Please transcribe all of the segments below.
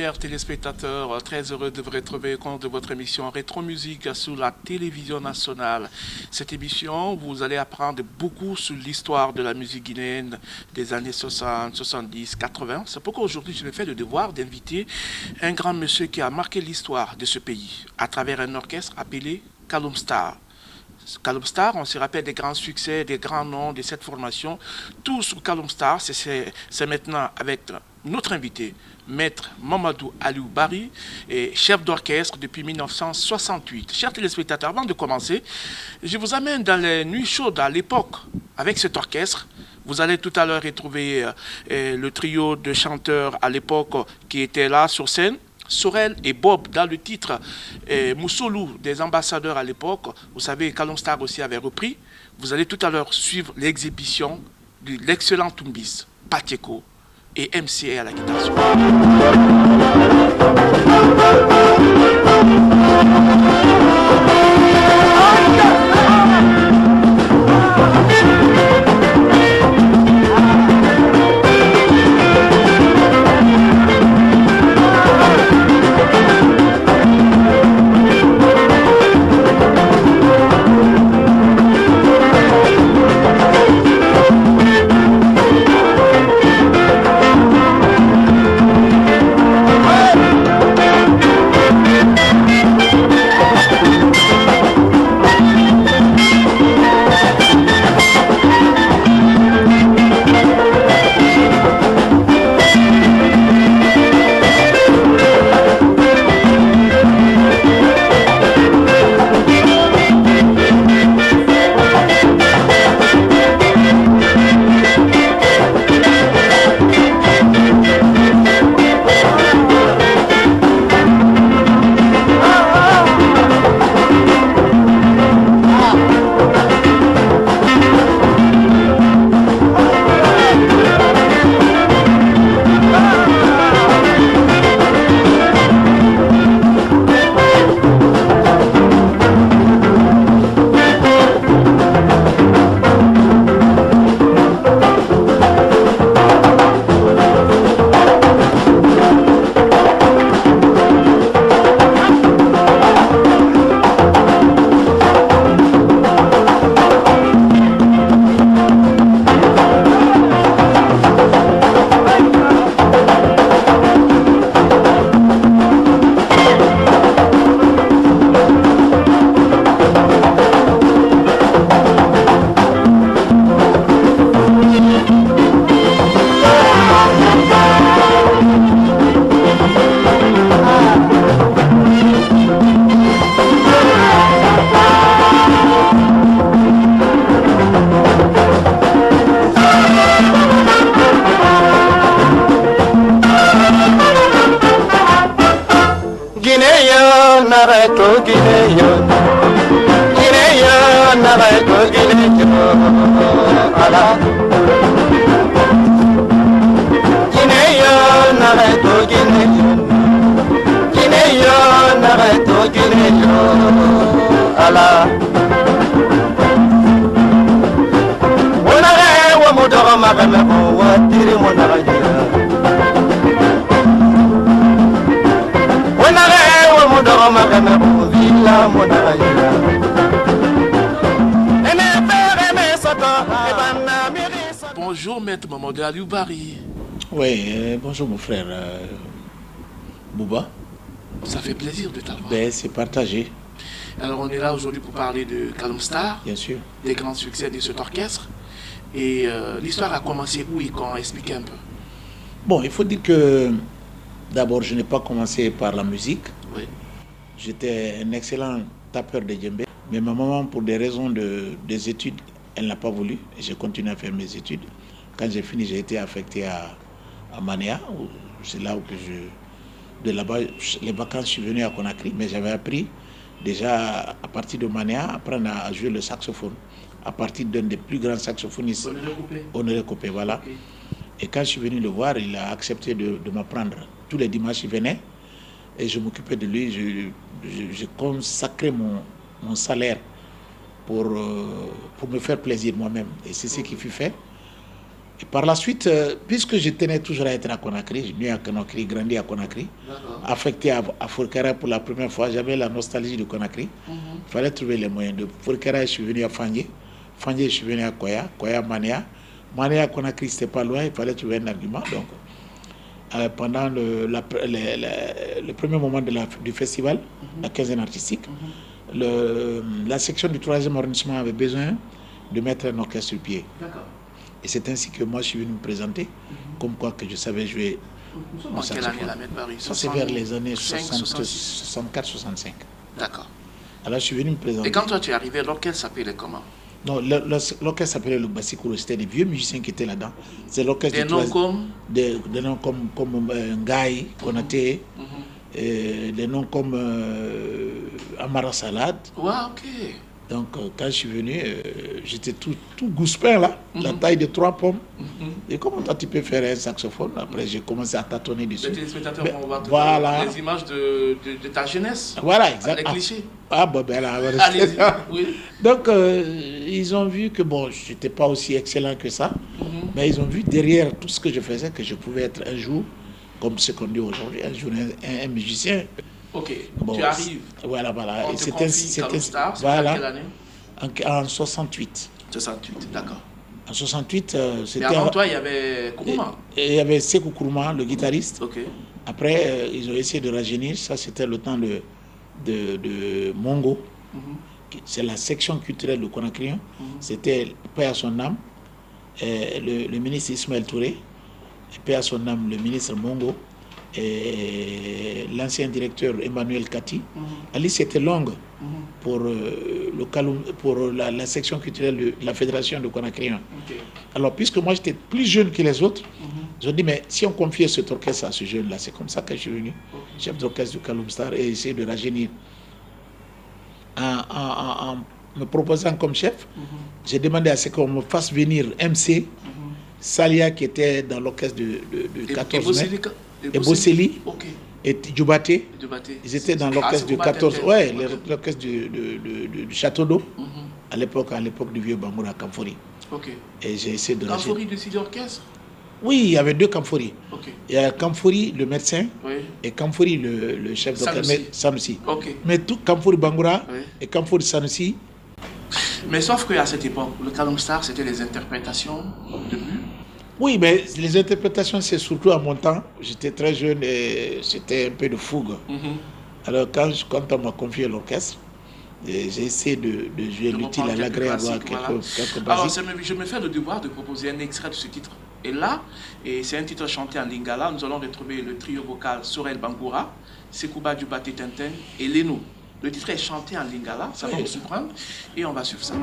chers téléspectateurs, très heureux de vous retrouver au compte de votre émission Rétro Musique sur la télévision nationale. Cette émission, vous allez apprendre beaucoup sur l'histoire de la musique guinéenne des années 60, 70, 80. C'est pourquoi aujourd'hui je me fais le devoir d'inviter un grand monsieur qui a marqué l'histoire de ce pays à travers un orchestre appelé Kaloum Star. Kaloum Star, on se rappelle des grands succès, des grands noms de cette formation. Tout sur Kaloum Star, c'est maintenant avec notre invité, Maître Mamadou Aliou Bari, et chef d'orchestre depuis 1968. Chers téléspectateurs, avant de commencer, je vous amène dans les nuits chaudes à l'époque avec cet orchestre. Vous allez tout à l'heure retrouver le trio de chanteurs à l'époque qui étaient là sur scène. Sorel et Bob dans le titre Moussolou des ambassadeurs à l'époque. Vous savez, Kaloum Star aussi avait repris. Vous allez tout à l'heure suivre l'exhibition de l'excellent Tumbis, Pacheco et MCA à la guitare. Bonjour, Maître Mamadou Aliou Bari. Oui, bonjour mon frère Bouba. Ça fait plaisir de t'avoir. Ben, c'est partagé. Alors on est là aujourd'hui pour parler de Kaloum Star, bien sûr, des grands succès de cet orchestre. Et l'histoire a commencé où et quand? Expliquez un peu. Bon, il faut dire que d'abord, je n'ai pas commencé par la musique. Oui. J'étais un excellent tapeur de djembé. Mais ma maman, pour des raisons des études, elle n'a pas voulu. J'ai continué à faire mes études. Quand j'ai fini, j'ai été affecté à Mania. C'est là où de là-bas, les vacances, je suis venu à Conakry. Mais j'avais appris déjà à partir de Mania, apprendre à jouer le saxophone. À partir d'un des plus grands saxophonistes, Honoré Copé, voilà. Okay. Et quand je suis venu le voir, il a accepté de m'apprendre. Tous les dimanches, il venait et je m'occupais de lui. Je consacrais mon salaire pour me faire plaisir moi-même. Et c'est ce qui fut fait. Et par la suite, puisque je tenais toujours à être à Conakry, je suis né à Conakry, grandi à Conakry, affecté à Fourkara pour la première fois, j'avais la nostalgie de Conakry. Il fallait trouver les moyens. De Fourkara, je suis venu à Fangé. Fangé, je suis venu à Koya. Koya, Mania. Mania, Conakry, c'était pas loin, il fallait trouver un argument. Donc, pendant le premier moment du festival, la quinzaine artistique, la section du 3e arrondissement avait besoin de mettre un orchestre sur pied. Et c'est ainsi que moi je suis venu me présenter, comme quoi que je savais jouer. Nous sommes en quelle année la Med Paris? Ça c'est vers les années 64-65. D'accord. Alors je suis venu me présenter. Et quand toi tu es arrivé, l'orchestre s'appelait comment? Non, l'orchestre s'appelait le Bassikouro, c'était des vieux musiciens qui étaient là-dedans. C'est l'orchestre des noms comme Ngaï, Konaté, des noms comme Amara Salad. Ouais, ok. Donc, quand je suis venu, j'étais tout gouspin là, la taille de 3 pommes. Et comment toi tu peux faire un saxophone? Après, j'ai commencé à tâtonner dessus. Les téléspectateurs vont voir voilà. Les images de ta jeunesse. Voilà, exactement. Les clichés. Ben là. Allez-y, oui. Donc, ils ont vu que bon, je n'étais pas aussi excellent que ça. Mais ils ont vu derrière tout ce que je faisais que je pouvais être un jour, comme ce qu'on dit aujourd'hui, un jour un musicien. Ok, bon, tu arrives. Voilà. C'était voilà. Quelle année? En 68. 68, d'accord. En 68, c'était... Mais avant toi, il y avait Kourouma. Il y avait Sekou Kourouma, le guitariste. Ok. Après, ils ont essayé de rajeunir. Ça, c'était le temps de Mongo. C'est la section culturelle de Conakry. C'était, paix à son âme, le ministre Ismaël Touré, paix à son âme, le ministre Mongo, et l'ancien directeur Emmanuel Kati. La liste était longue pour, la section culturelle de la fédération de Conakry. Alors, puisque moi j'étais plus jeune que les autres, je dis mais si on confiait cet orchestre à ce jeune-là, c'est comme ça que je suis venu, chef d'orchestre du Kaloum Star, et essayer de rajeunir. En me proposant comme chef, j'ai demandé à ce qu'on me fasse venir MC, Salia qui était dans l'orchestre de 14 mai. Et Bosseli, et Djoubaté, ils étaient dans l'orchestre du 14, l'orchestre du Château d'Eau, à l'époque du vieux Bangoura Kamfori. Et j'ai essayé de Kamfori du site d'orchestre? Oui, il y avait 2 Kamfori. Il y a Kamfori, le médecin, et Kamfori, le chef d'orchestre, Sanoussi. Mais tout Kamfori Bangoura et Kamfori Sanoussi. Mais sauf qu'à cette époque, le Kaloum Star, c'était les interprétations de but. Oui, mais les interprétations, c'est surtout à mon temps. J'étais très jeune et c'était un peu de fougue. Alors, quand on m'a confié l'orchestre, j'ai essayé de jouer l'utile à l'agréable, quelques basiques. Alors, je me fais le devoir de proposer un extrait de ce titre. Et là, c'est un titre chanté en lingala. Nous allons retrouver le trio vocal Sorel Bangoura, Sekouba Djoubaté Tintin et Leno. Le titre est chanté en lingala, ça va nous surprendre, et on va suivre ça.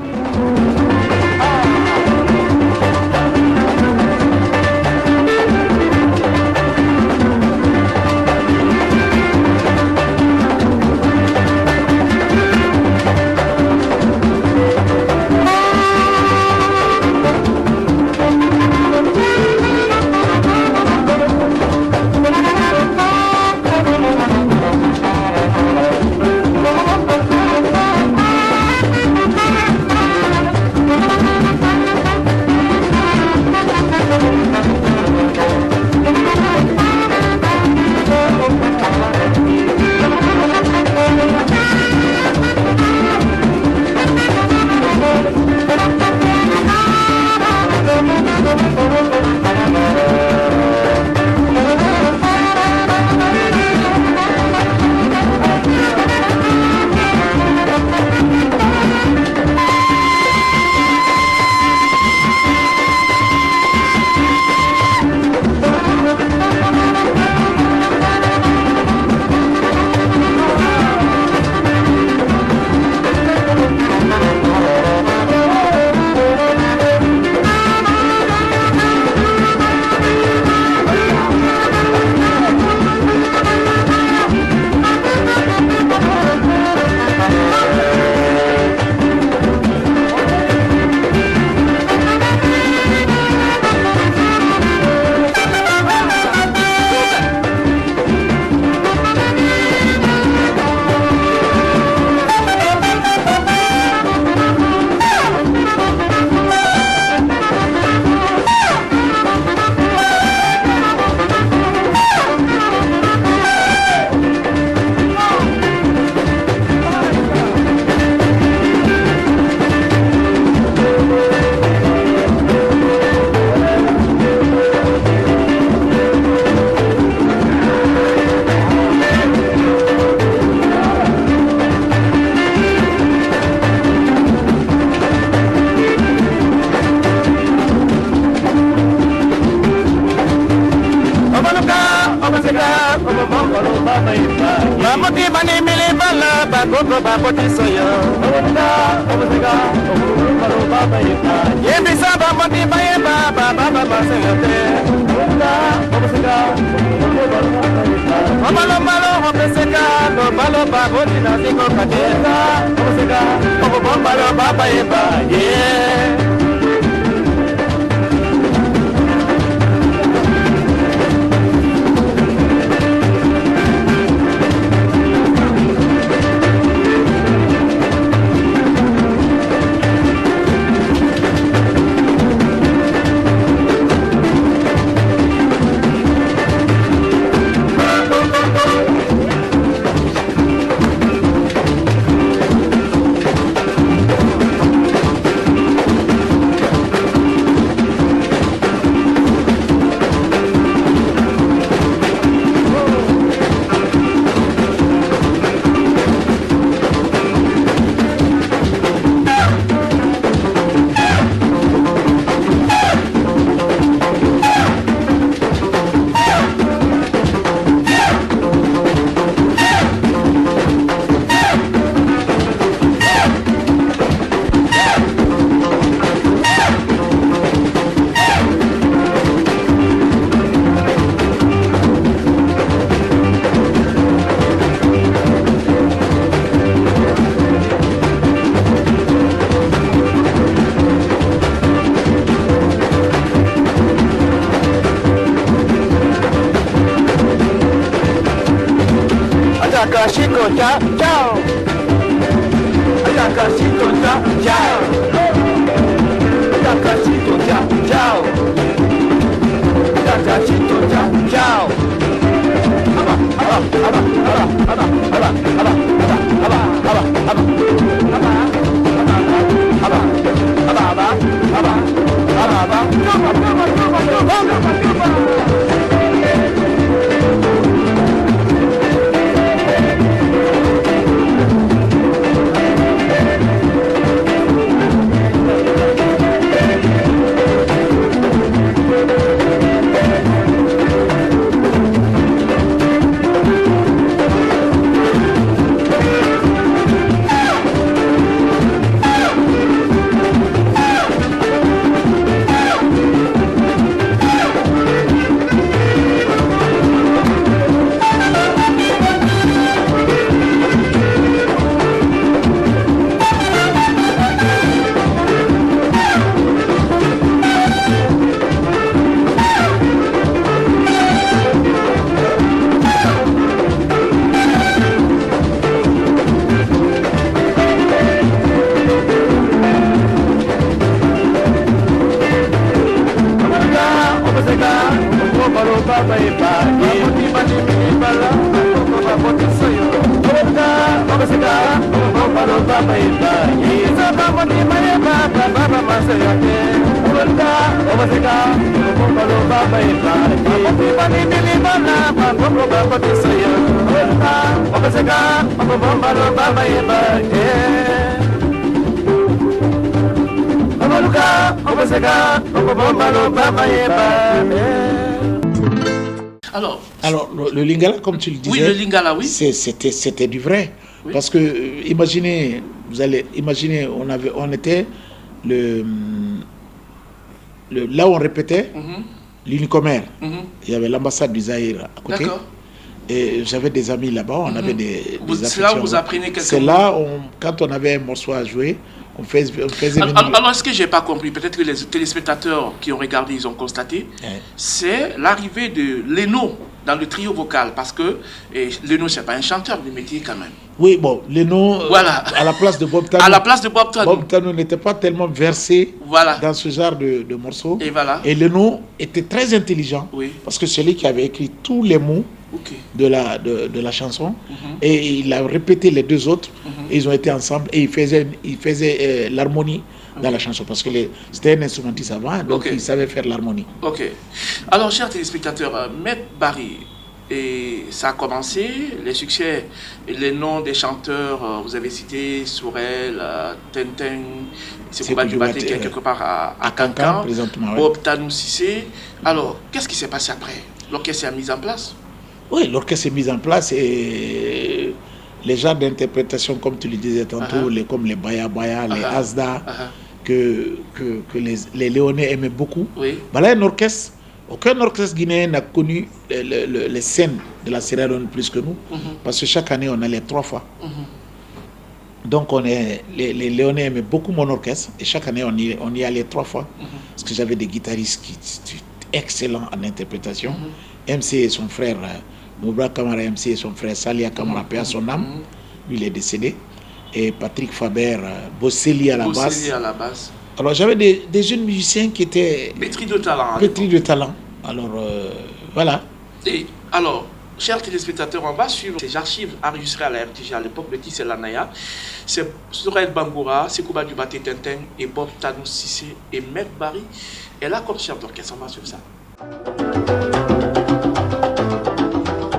bamoti banimili bala bakoko bakoti soyo onda obosega obulu baba yeba yebisa bamoti bayeba baba baba seyote onda obosega obulu baba yeba obalo malo obosega no balo baboti na siko kadeta obosega obulu baba yeba yeah. Chico, ciao, ciao. Chico, ciao, ciao. Chico, ciao, ciao. Chico, ciao, ciao. Alors le lingala, comme tu le disais, oui, le lingala, oui. C'était du vrai. Oui. Parce que, imaginez, vous allez imaginer, on était là où on répétait, l'Unicomère. Il y avait l'ambassade du Zaïre à côté. Et j'avais des amis là-bas, on avait des c'est là où vous apprenez quelque chose. C'est là, quand on avait un morceau à jouer, on faisait alors, ce que je n'ai pas compris, peut-être que les téléspectateurs qui ont regardé, ils ont constaté, c'est l'arrivée de Leno dans le trio vocal, parce que Leno, ce n'est pas un chanteur de métier quand même. Oui, bon, Leno, voilà. À la place de Bob Tanou. À la place de Bob Tanou. Bob Tanou n'était pas tellement versé dans ce genre de morceaux. Et Leno était très intelligent, parce que c'est lui qui avait écrit tous les mots de la chanson, et il a répété les deux autres, et ils ont été ensemble, et il faisait l'harmonie dans la chanson, parce que c'était un instrumentiste avant, donc il savait faire l'harmonie. Ok. Alors, chers téléspectateurs, Maître Barry, et ça a commencé, les succès, les noms des chanteurs, vous avez cité Sourel, Tintin, Sekouba Dioubaté, qui est quelque part à Cancan, présentement, Bob Tanou Cissé. Alors, qu'est-ce qui s'est passé après? L'orchestre s'est mis en place? Oui, l'orchestre est mis en place et les genres d'interprétation, comme tu le disais tantôt, comme les Baya Baya, les Asda, que les Léonais aimaient beaucoup. Oui. Voilà un orchestre. Aucun orchestre guinéen n'a connu les scènes de la Sierra Leone plus que nous, parce que chaque année on allait 3 fois. Donc les Léonais aimaient beaucoup mon orchestre et chaque année on y allait 3 fois, parce que j'avais des guitaristes qui étaient excellents en interprétation. MC et son frère, Moubra Kamara MC et son frère Salia Kamara, paix à son âme, lui il est décédé, et Patrick Faber, Bosseli à la basse. Alors j'avais des jeunes musiciens qui étaient pétris de talent. Pétris de talent. Alors voilà. Et alors, chers téléspectateurs, on va suivre ces archives enregistrées à la RTG à l'époque de Tissé Lanaya. C'est Sorel Bangoura, Sekouba Dubaté Tintin et Bob Tanou Sissé et Meg Barry. Et là, comme chef d'orchestre, on va suivre ça.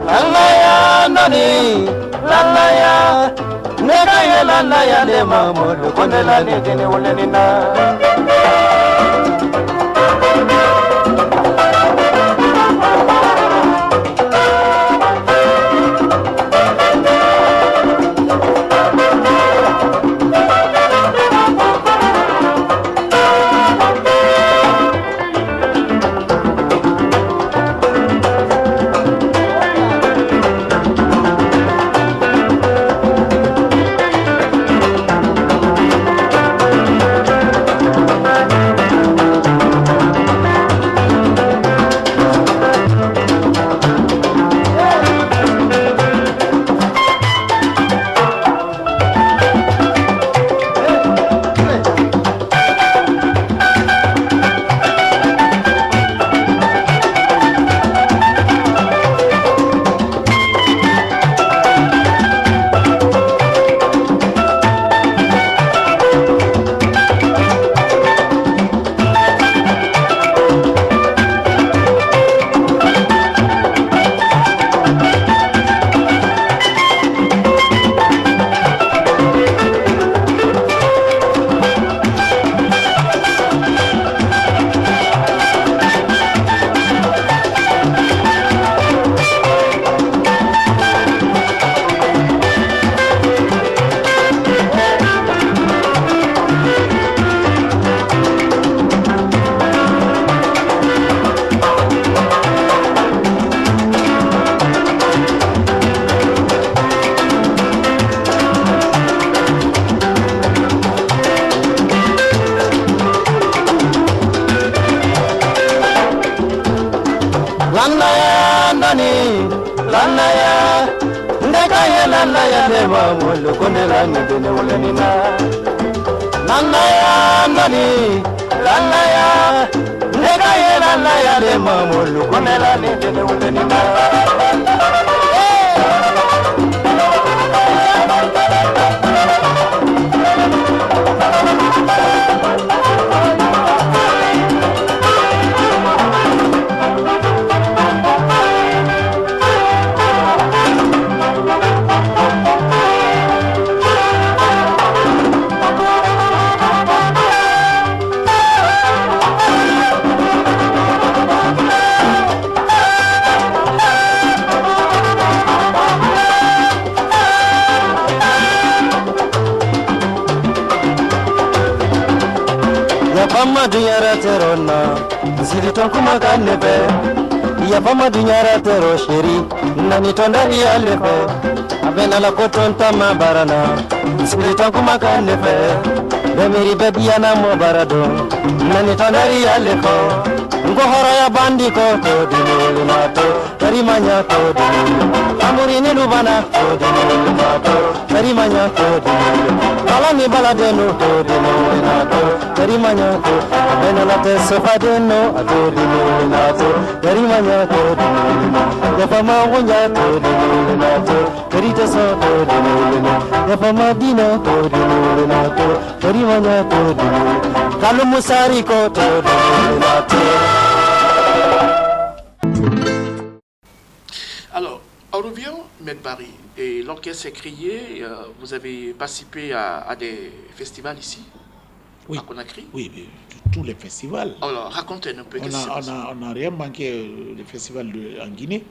Lanaya nani, lanaya, nega lanaya de mamudu, konela ne dene ulenina. Lanaya, ndekaya lanaya de mamulu konela ni dene ulenina. Lanaya nani, lanaya, ndekaya lanaya de mamulu konela ni dene ulenina. Yapama dunyara terona, ziliton kumakanebe. Yapama dunyara tero sheri, nani tondari alefe. Abena la kotonta mabarana, ziliton kumakanebe. Bemiri bebiana mo barado, nani tondari aleko. Ngohora ya bandiko to dinulu nato, tarimanya to dinulu. Amurini lubana to dinulu nato, tarimanya to dinulu. Kalani baladenu to dinulu nato, tarimanya to. Abena la te sofadeno ato dinulu nato, tarimanya to dinulu. Yapama wunya to dinulu nato, tarita so to dinulu. Yapama dino to dinulu nato, tarimanya to dinulu. Kalu musari ko to dinulu nato. Alors, on revient, M. Barry, et l'orchestre est créé, vous avez participé à des festivals ici? Oui. à Conakry. Oui, tous les festivals. Alors, racontez-nous un peu. On n'a rien manqué le festival en Guinée.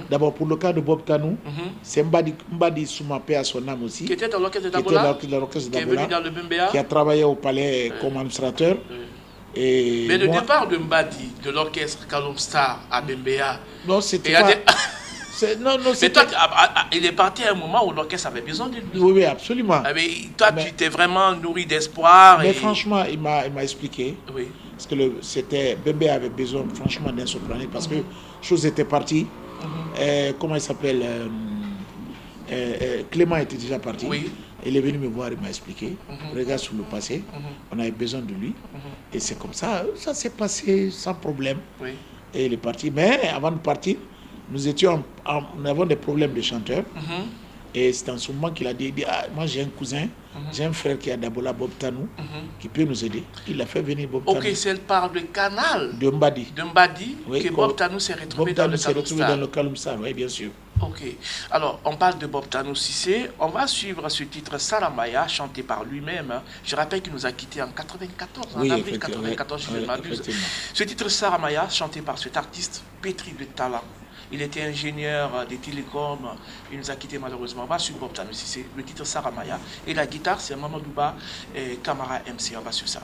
D'abord, pour le cas de Bob Tanou, c'est Mbadi Soumapé à son âme aussi. Qui était dans l'orchestre de Dabola. Qui est venu dans le Bembéa. Qui a travaillé au palais comme administrateur. Et mais le départ de Mbadi, de l'orchestre Kalom Star à Bembéa. Non, c'était pas... Non, mais toi, il est parti à un moment où l'orchestre avait besoin de lui. Oui, absolument. Mais toi, tu t'es vraiment nourri d'espoir. Mais franchement, il m'a expliqué. Oui. Parce que Bembé avait besoin franchement d'un soprano parce que chose était partie. Comment il s'appelle Clément était déjà parti. Oui. Il est venu me voir, il m'a expliqué. Regarde sur le passé, on avait besoin de lui. Et c'est comme ça, ça s'est passé sans problème. Oui. Et il est parti. Mais avant de partir, nous avons des problèmes de chanteurs. Et c'est en ce moment qu'il a dit moi j'ai un cousin, j'ai un frère qui a Dabola Bob Tanou, qui peut nous aider. Il a fait venir Bob Tanou. Ok, c'est par le canal de Mbadi. Oui, que Bob Tanou s'est retrouvé dans le Kalum Star. Oui, bien sûr. Ok. Alors, on parle de Bob Tanou Cissé. On va suivre ce titre Saramaya, chanté par lui-même. Je rappelle qu'il nous a quittés en 94, en avril 94, si je ne m'abuse. Ce titre Saramaya, chanté par cet artiste pétri de talent. Il était ingénieur des télécoms, il nous a quittés malheureusement. On va suivre Bob Tanou Cissé, le titre Saramaya. Et la guitare, c'est Mamadou Ba et Camara MC. On va suivre ça.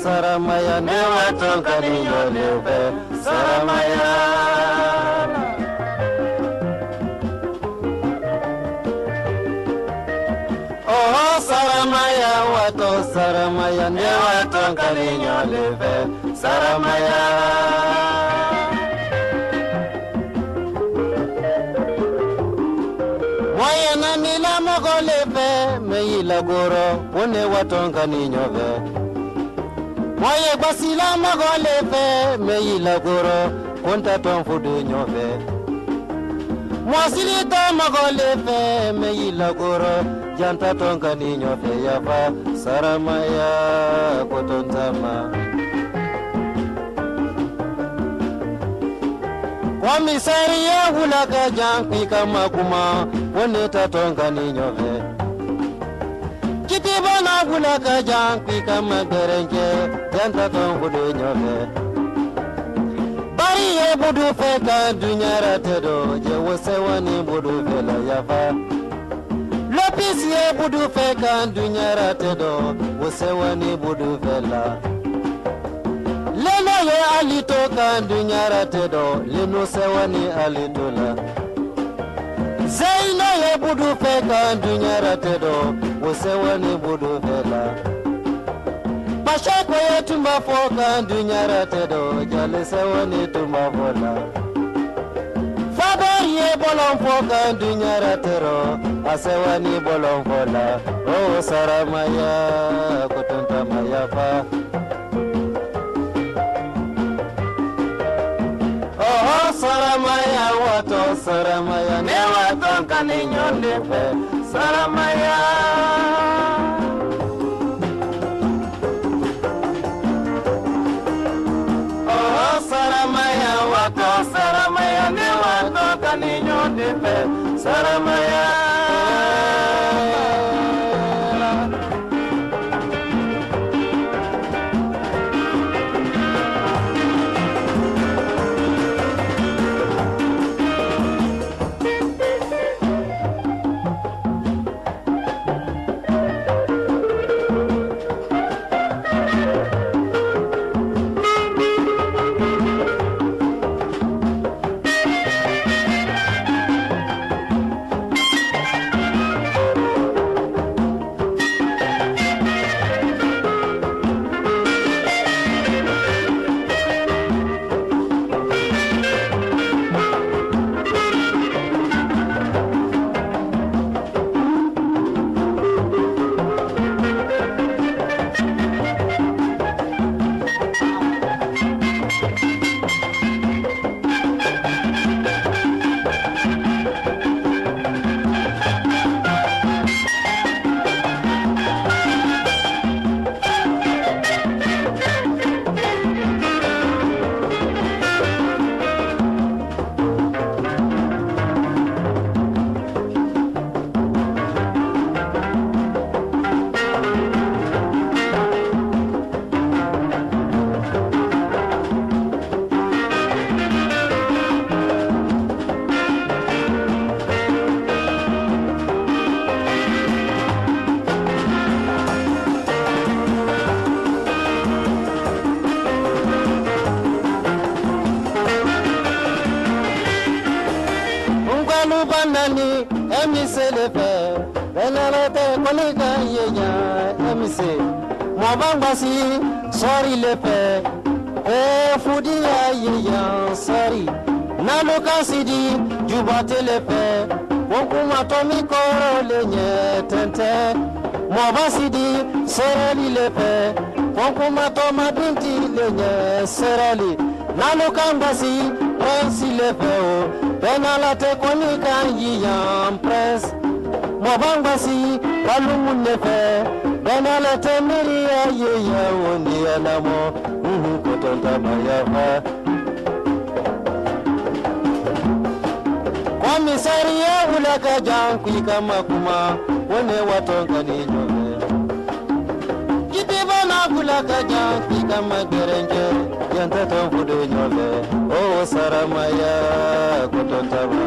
Saramaya ne wato kaniyo lebe Saramaya Oh Saramaya wato Saramaya ne wato kaniyo lebe Saramaya Moya na nila mogo lebe Meila goro One wato kaniyo lebe Moye basila magole fe meila goro konta ton fudu nyove Mosilita magole fe meila goro janta ton kani nyove yafa saramaya kotontama Komisariya hulaka janki kama kuma woneta ton kani nyove Kitibana bulaka janki kama gerenje janta ton fudu nyove Bari ye budu feka dunyara tedo je wosewani budu vela yafa Lopis ye budu feka dunyara tedo wosewani budu vela Leno ye alito kan dunyara tedo leno sewani alitola Zaina ye budu feka dunyara tedo wosewani budu vela Mashako ye tumba foka dunyara tedo jale sewani tumba vola Faber ye bolon foka dunyara tero asewani bolon vola Oh saramaya kotonta mayafa Oh saramaya wato saramaya ne wato kaninyo nefe saramaya Oh saramaya wato saramaya ne wato kaninyo nefe saramaya Emise le fe, benala te kolega yeya. Emise, mwabangwasi, sorry le fe. Fudi yeya, sorry. Naluka sidi, jubate le fe. Wokuma tomi koro le nye tente. Mwabasidi, serali le fe. Wokuma toma binti le nye serali. Naluka mbasi, prensi le fe o. Benala te konika yiyam pres. Mwabangwasi walumu nefe. Benala te miriya yiya woni anamo. Kotonta mayafa. Komisaria ulaka janku kama kuma. Wone watonka ni nyove. Kitibana ulaka janku kama gerenje. Yanta tonfudo nyove. Oh saramaya kotontama.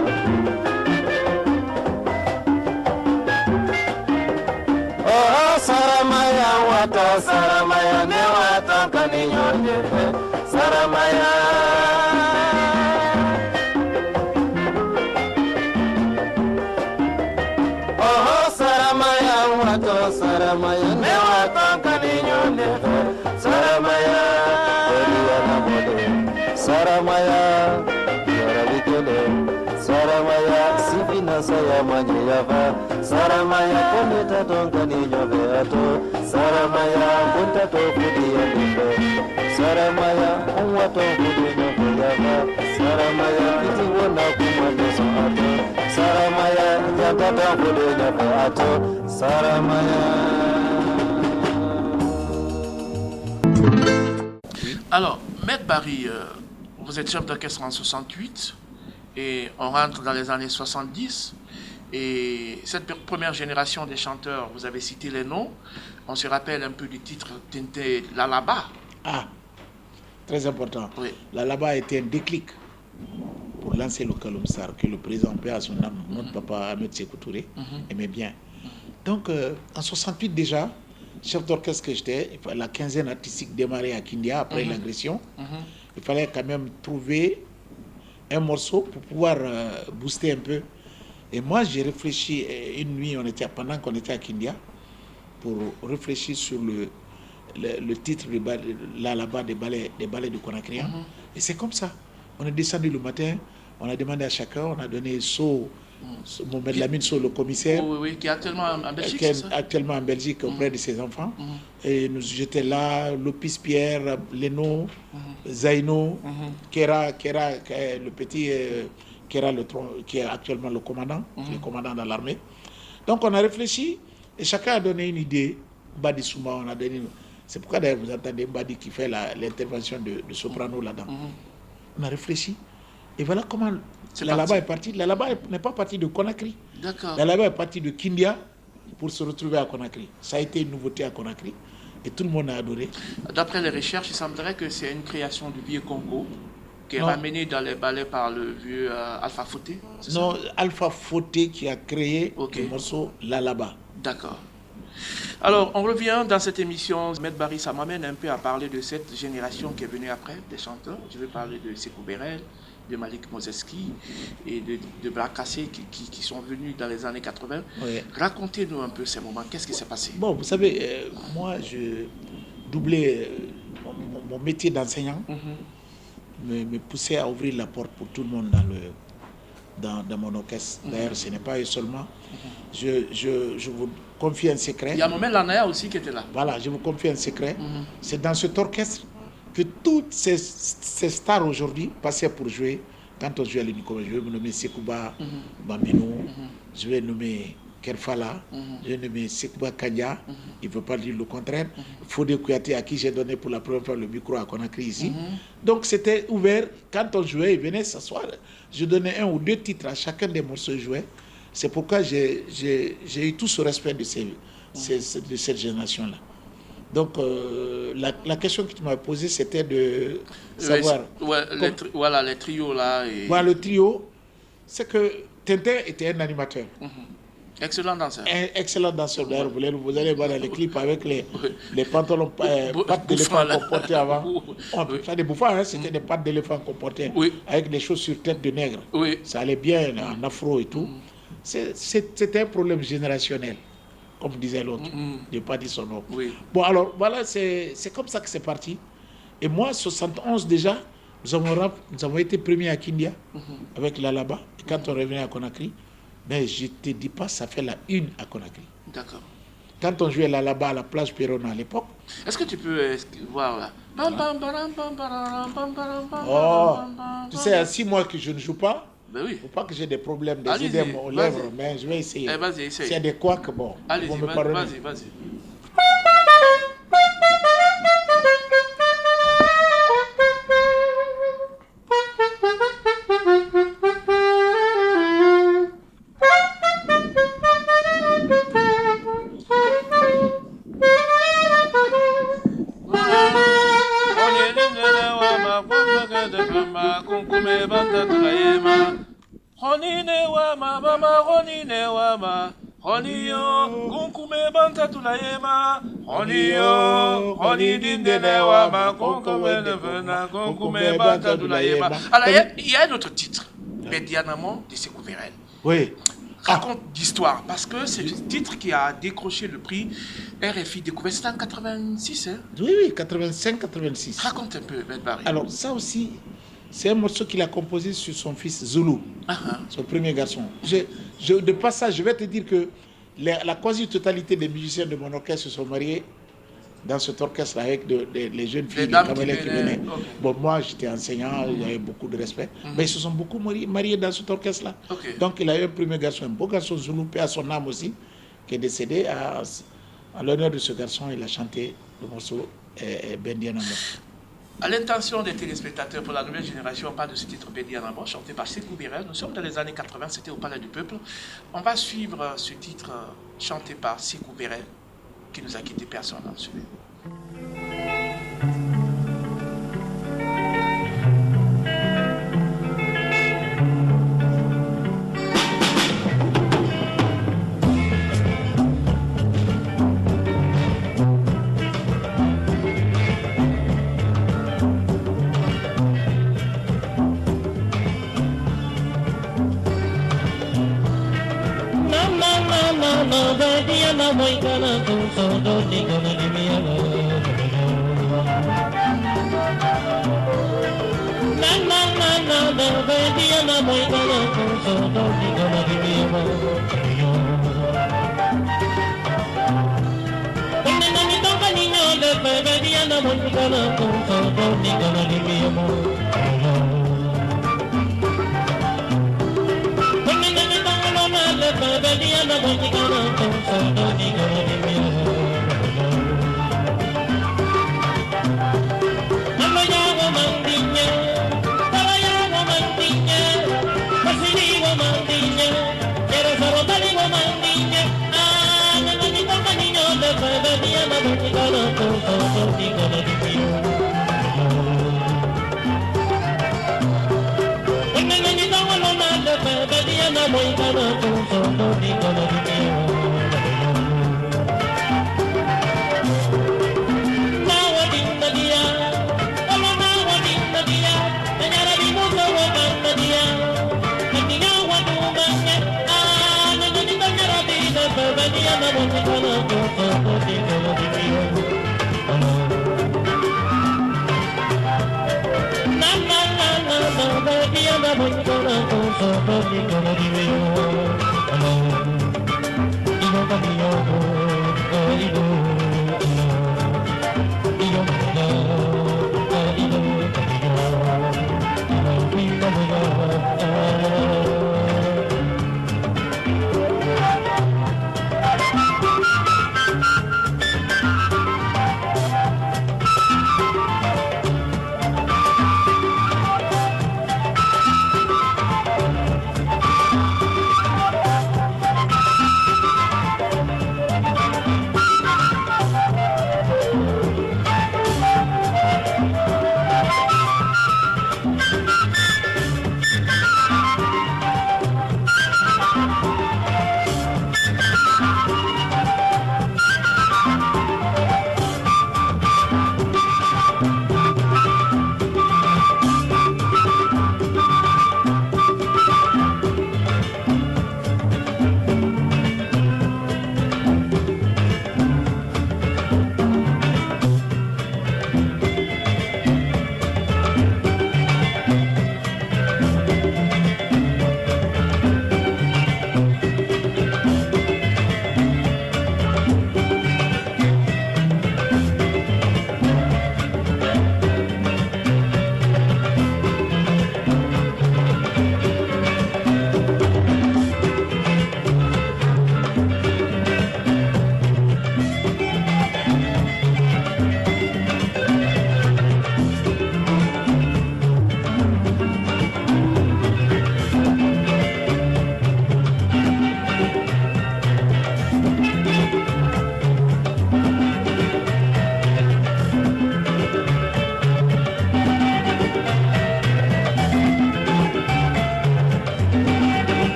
Oh saramaya wata saramaya ne wata kaninyonje saramaya. Oh saramaya wata saramaya ne wata kaninyonje saramaya. Saramaya, Yarabikele, Saramaya, Sifina Saya Manyava, Saramaya, Poneta Tonkani Yaveato, Saramaya, Punta Tofudi and Saramaya, Unwato Fudi Yava, Saramaya, Kitiwana Kumane Sonato, Saramaya, Yatata Fudi Yavato, Saramaya. Alors, Maître Barry, vous êtes chef d'orchestre en 68 et on rentre dans les années 70. Et cette première génération des chanteurs, vous avez cité les noms. On se rappelle un peu du titre Tinté Lalaba. Ah, très important. Oui. Lalaba a été un déclic pour lancer le Kalumsar, que le président paix à son âme, notre papa Ahmed Sékou Touré, aimait bien. Donc, en 68 déjà, chef d'orchestre que j'étais, la quinzaine artistique démarrait à Kindia après l'agression. Il fallait quand même trouver un morceau pour pouvoir booster un peu. Et moi, j'ai réfléchi une nuit, pendant qu'on était à Kindia, pour réfléchir sur le titre là-bas des ballets de Conakry. Et c'est comme ça. On est descendu le matin, on a demandé à chacun, on a donné Mohamed Lamine Sow, le commissaire, qui est actuellement en Belgique. Qui est actuellement en Belgique auprès de ses enfants. Et j'étais là, Lopis Pierre, Leno, Zaino, Kera, le petit, Kera, qui est actuellement le commandant dans l'armée. Donc on a réfléchi et chacun a donné une idée. Mbadi Souma, on a donné. C'est pourquoi d'ailleurs vous entendez Mbadi qui fait l'intervention de soprano là-dedans. On a réfléchi. Et voilà comment Lalaba est parti. Lalaba n'est pas parti de Conakry. D'accord. Lalaba est parti de Kindia pour se retrouver à Conakry. Ça a été une nouveauté à Conakry et tout le monde a adoré. D'après les recherches, il semblerait que c'est une création du vieux Congo qui est ramenée dans les ballets par le vieux Alpha Fauté. Non, Alpha Fauté qui a créé le morceau Lalaba. D'accord. Alors, on revient dans cette émission. Maître Barry, ça m'amène un peu à parler de cette génération qui est venue après, des chanteurs. Je vais parler de Sékou Bérel, de Malik Mozeski et de Blakassé qui sont venus dans les années 80. Oui. Racontez-nous un peu ces moments. Qu'est-ce qui s'est passé? Bon, vous savez, moi, je doublais mon métier d'enseignant, me poussait à ouvrir la porte pour tout le monde dans mon orchestre. D'ailleurs, ce n'est pas eux seulement. Je vous confie un secret. Il y a Mohamed Lanaya aussi qui était là. Voilà, je vous confie un secret. C'est dans cet orchestre que toutes ces stars aujourd'hui passaient pour jouer. Quand on jouait à l'Unicom, je vais nommer Sekouba Bambinou, je vais nommer Kerfala, je vais nommer Sekouba Kanya, il ne veut pas dire le contraire. Fodé Kouyaté, à qui j'ai donné pour la première fois le micro à Conakry ici. Donc c'était ouvert. Quand on jouait, ils venaient s'asseoir. Je donnais 1 ou 2 titres à chacun des morceaux joués. C'est pourquoi j'ai eu tout ce respect de cette génération-là. Donc, la question que tu m'as posée, c'était de savoir... Voilà, les trios là. Et... Voilà, le trio, c'est que Tintin était un animateur. Excellent danseur. Un excellent danseur. D'ailleurs, vous allez voir dans les clips avec les pantalons, pattes d'éléphant qu'on portait avant. Ça, des bouffons, hein, c'était des pattes d'éléphant qu'on portait avec des chaussures tête de nègre. Ça allait bien en afro et tout. C'était un problème générationnel, comme disait l'autre. Je n'ai pas dit son nom. Oui. Bon, alors, voilà, c'est comme ça que c'est parti. Et moi, 71 déjà, nous avons été premiers à Kindia, avec l'Alaba. Et quand on revenait à Conakry, ben, je ne te dis pas, ça fait la une à Conakry. D'accord. Quand on jouait là-bas à la plage Péron à l'époque. Est-ce que tu peux voir là? Oh, tu sais, à 6 mois que je ne joue pas, ben oui. il ne faut pas que j'ai des problèmes, des Allez-y, idées aux lèvres, mais je vais essayer. Eh, vas-y, essaye. S'il y a des couacs, bon, ils Allez-y, vont me pardonner. vas-y. Alors, il y a un autre titre, Bédianamon de Sékou Vérel. Oui. Raconte l'histoire, parce que c'est le titre qui a décroché le prix RFI Découverte. C'était en 86, hein? Oui, 85-86. Raconte un peu, Ben Barry. Alors, ça aussi, c'est un morceau qu'il a composé sur son fils Zulu, son premier garçon. De passage, je vais te dire que la quasi-totalité des musiciens de mon orchestre se sont mariés dans cet orchestre avec les jeunes filles, les camélés qui venaient. Okay. Bon, moi, j'étais enseignant, j'avais beaucoup de respect, mais ils se sont beaucoup mariés dans cet orchestre-là. Okay. Donc, il a eu un premier garçon, un beau garçon Zulu, paix à son âme aussi, qui est décédé. À l'honneur de ce garçon, il a chanté le morceau Bédianamon. À l'intention des téléspectateurs pour la nouvelle génération, on parle de ce titre Bédianamon, chanté par Sékou Vérel. Nous sommes dans les années 80, c'était au Palais du Peuple. On va suivre ce titre chanté par Sékou Vérel, qui nous a quitté personne en Suède. Na moicana tu sodo ni gonna give me a love. Na baby na moicana tu sodo ni gonna give me a love. Na mi toca niño le baby na moicana tu sodo ni gonna give me a love. Baby, I'm not going to go so don't you go to me. I'm a young woman, Dina. I'm a young woman, Dina. A city woman, Dina. There's a little woman, Dina. I'm a little woman, Dina. Baby, I'm not going to go so don't you go to me. Baby, I'm not going to go so don't you go to me.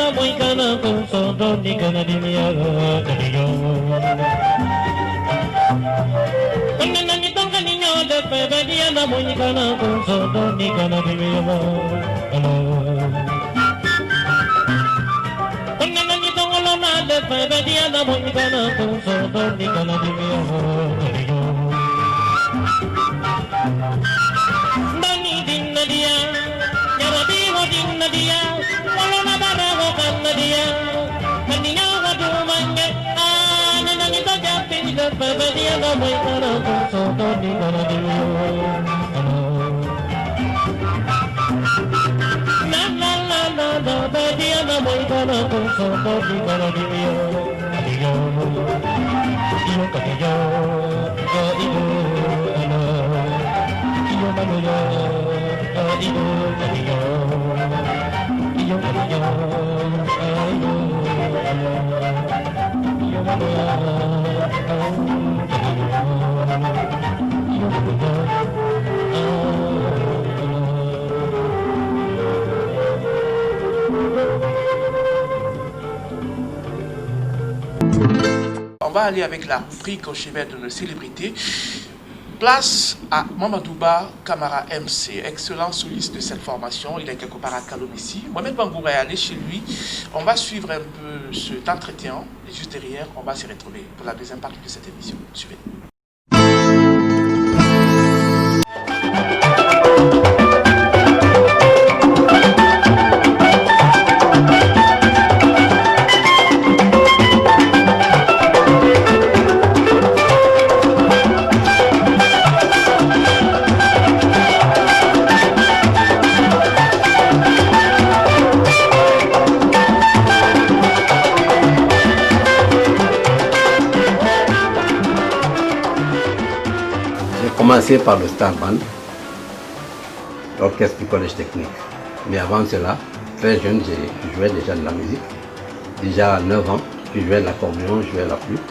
na muy kana con soto ni kana di miaga kaniyo. Kanya na ni tong kaniyo de pebe dia na muy kana con soto ni kana di miaga kaniyo. Kanya na ni tong olona de pebe dia na muy kana con soto ni kana di miaga kaniyo. Dani din na dia. Din na dia, wala na barago kan na dia. Kaniya ka dumangge, nang ito japin ka pa dia na may karang soto di ka na diyo. Na ba dia na may karang soto di ka na diyo. Kaniyo, iyo kaniyo, iyo ano, iyo manuyo, iyo kaniyo. On va aller avec la rubrique au chevet de nos célébrités. Place à Mamadouba Kamara MC, excellent soliste de cette formation. Il est quelque part à Kalom ici. Mohamed Bangoura est allé chez lui. On va suivre un peu cet entretien. Et juste derrière, on va se retrouver pour la deuxième partie de cette émission. Suivez. Commencé par le Star Band, l'orchestre du collège technique. Mais avant cela, très jeune, j'ai joué déjà de la musique. Déjà à 9 ans, je jouais de l'accordéon, je jouais de la flûte.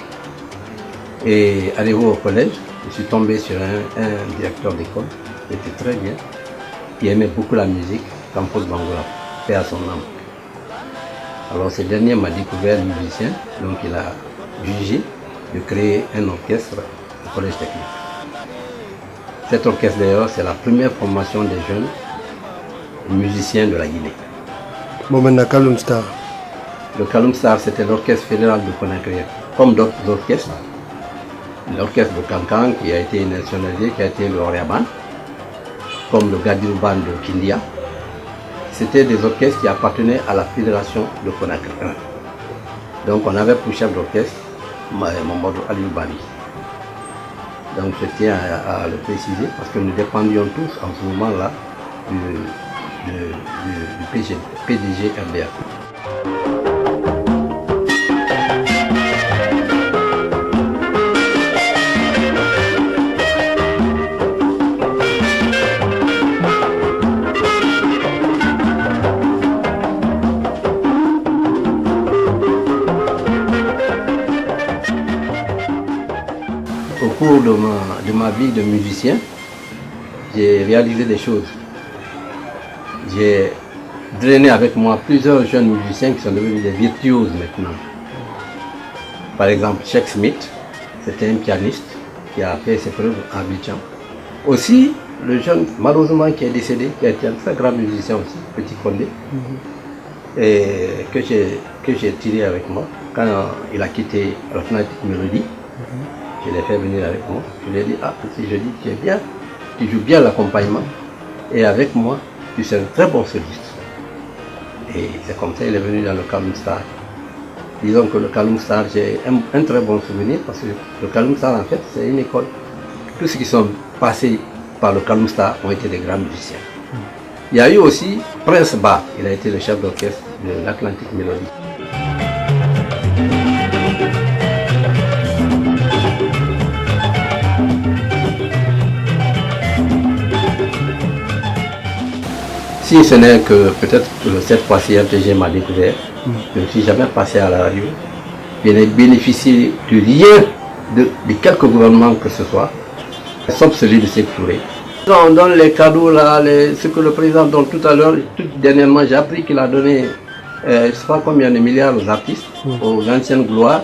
Et arrivé au collège, je suis tombé sur un directeur d'école qui était très bien, qui aimait beaucoup la musique, Campos Bangoura, paix à son âme. Alors ce dernier m'a découvert musicien, donc il a jugé de créer un orchestre au collège technique. Cet orchestre d'ailleurs, c'est la première formation des jeunes musiciens de la Guinée. Moment Kalum Star. Le Kalum Star, c'était l'orchestre fédéral de Conakry. Comme d'autres orchestres, l'orchestre de Kankan qui a été nationalisé, qui a été le Oriaban, comme le Gadirou-Ban de Kindia. C'était des orchestres qui appartenaient à la fédération de Conakry. Donc on avait pour chef d'orchestre Mamadou Aliou Bani. Donc je tiens à le préciser parce que nous dépendions tous en ce moment-là du PDG RDA. Au cours de ma vie de musicien, j'ai réalisé des choses. J'ai drainé avec moi plusieurs jeunes musiciens qui sont devenus des virtuoses maintenant. Par exemple, Cheikh Smith, c'était un pianiste qui a fait ses preuves à Abidjan. Aussi, le jeune, malheureusement, qui est décédé, qui a été un très grand musicien aussi, Petit Condé, et que j'ai tiré avec moi quand il a quitté l'Atlantic Melody. Je l'ai fait venir avec moi. Je lui ai dit, si je dis tu es bien, tu joues bien l'accompagnement. Et avec moi, tu seras un très bon soliste. Et c'est comme ça qu'il est venu dans le Kalum Star. Disons que le Kalum Star, j'ai un très bon souvenir parce que le Kalum Star, en fait, c'est une école. Tous ceux qui sont passés par le Kalum Star ont été des grands musiciens. Il y a eu aussi Prince Ba, il a été le chef d'orchestre de l'Atlantic Melody. Si ce n'est que peut-être que cette fois-ci RTG m'a découvert, je ne suis jamais passé à la radio, je n'ai bénéficié de rien de quelque gouvernement que ce soit, sauf celui de Sékou Touré. On donne les cadeaux là, ce que le président donne tout à l'heure, tout dernièrement j'ai appris qu'il a donné je ne sais pas combien de milliards aux artistes, aux anciennes gloires.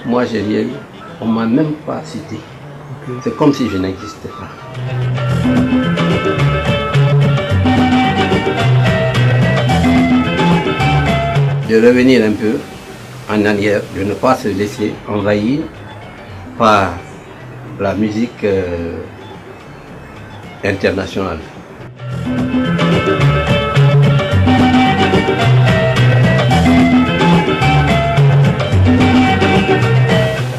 Moi, j'ai rien eu. On ne m'a même pas cité. C'est comme si je n'existais pas. De revenir un peu en arrière, de ne pas se laisser envahir par la musique internationale.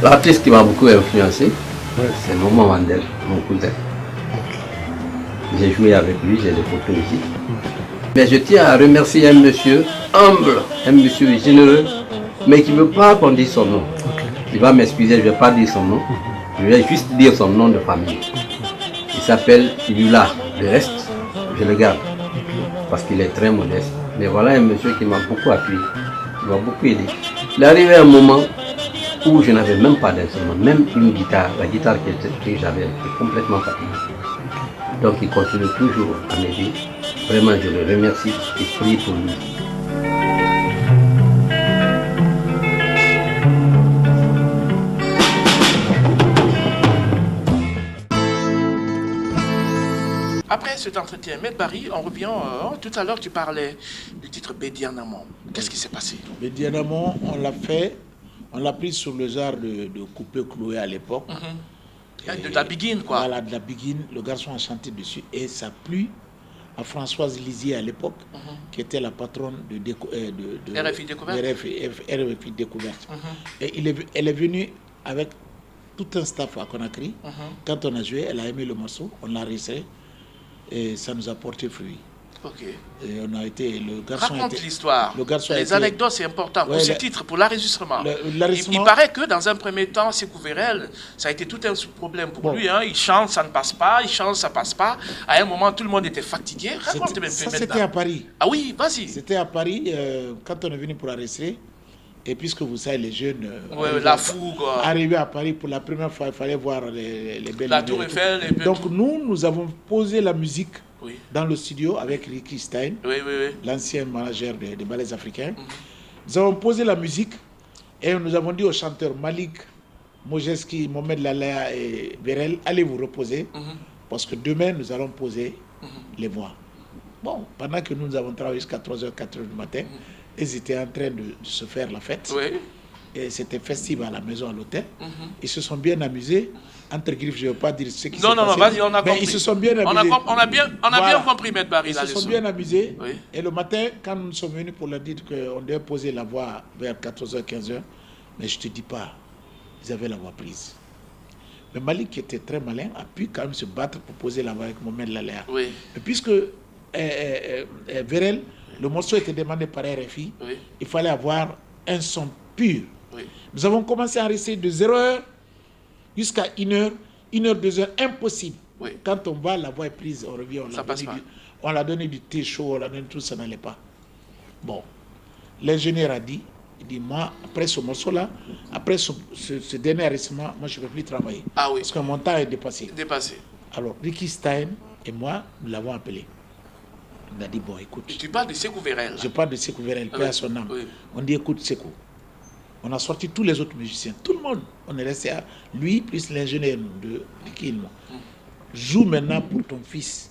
L'artiste qui m'a beaucoup influencé, c'est Momo Mandel, mon cousin. J'ai joué avec lui, j'ai des photos ici. Mais je tiens à remercier un monsieur humble, un monsieur généreux, mais qui ne veut pas qu'on dise son nom. Il va m'excuser, je ne vais pas dire son nom. Je vais juste dire son nom de famille. Il s'appelle Yula. Le reste, je le garde. Parce qu'il est très modeste. Mais voilà un monsieur qui m'a beaucoup appuyé, qui m'a beaucoup aidé. Il est arrivé un moment où je n'avais même pas d'instrument, même une guitare. La guitare que j'avais était complètement fatiguée. Donc il continue toujours à m'aider. Vraiment, je le remercie et prie pour lui. Après cet entretien, Maître Barry, on revient. Tout à l'heure, tu parlais du titre Bédianamon. Qu'est-ce qui s'est passé? Bédianamon, on l'a fait, on l'a pris sur le genre de coupé-cloué à l'époque. De la Biguine, quoi. Voilà, de la Biguine. Le garçon a chanté dessus et ça plut à Françoise Lizier à l'époque, qui était la patronne de RFI Découverte. RFI Découverte. Et elle est venue avec tout un staff à Conakry. Quand on a joué, elle a aimé le morceau, on l'a enregistré et ça nous a porté fruit. Ok. Et on a été, le garçon Raconte l'histoire. Les était, anecdotes, c'est important. Ouais, pour ce titre, pour l'enregistrement. L'enregistrement. Il paraît que dans un premier temps, Sékou Vérel, ça a été tout un problème pour lui. Hein. Il chante, ça ne passe pas. Il chante, ça ne passe pas. À un moment, tout le monde était fatigué. Raconte-moi. Ça, c'était à Paris. Ah oui, vas-y. C'était à Paris, quand on est venu pour enregistrer. Et puisque vous savez, les jeunes... la fougue. Arrivés à Paris pour la première fois, il fallait voir les belles... La Tour Eiffel. Donc nous avons posé la musique dans le studio avec Ricky Stein, l'ancien manager des ballets africains. Nous avons posé la musique et nous avons dit aux chanteurs Malik, Mojeski, Mohamed Lalea et Vérel, allez vous reposer parce que demain nous allons poser les voix. Bon, pendant que nous avons travaillé jusqu'à 3h, 4h du matin, ils étaient en train de se faire la fête. Et c'était festif à la maison, à l'hôtel. Ils se sont bien amusés. Entre griffes, je ne veux pas dire ce qui s'est passé. Non, vas-y, on a compris. Ils se sont bien amusés. On a bien compris, Maître Barry. Ils se sont bien amusés. Et le matin, quand nous sommes venus pour leur dire qu'on devait poser la voix vers 14h, 15h, mais je ne te dis pas, ils avaient la voix prise. Mais Malik, qui était très malin, a pu quand même se battre pour poser la voix avec Mohamed Lalea. Et puisque Vérel, le morceau était demandé par RFI, il fallait avoir un son pur. Nous avons commencé à enregistrer de 0h jusqu'à 1h, 1h, 2h, impossible. Quand on va, la voix est prise, on revient, on l'a donné du thé chaud, on l'a donné tout, ça n'allait pas. Bon, l'ingénieur a dit, moi, après ce morceau-là, après ce dernier enregistrement, moi je ne peux plus travailler. Parce que mon temps est dépassé. Alors, Ricky Stein et moi, nous l'avons appelé. On a dit, bon, écoute. Tu parles de Sékou Vérel. Je parle de Sékou Vérel, paix à son âme. On dit, écoute, Sékou. On a sorti tous les autres musiciens, tout le monde. On est resté à lui, plus l'ingénieur de Ricky. Joue maintenant pour ton fils,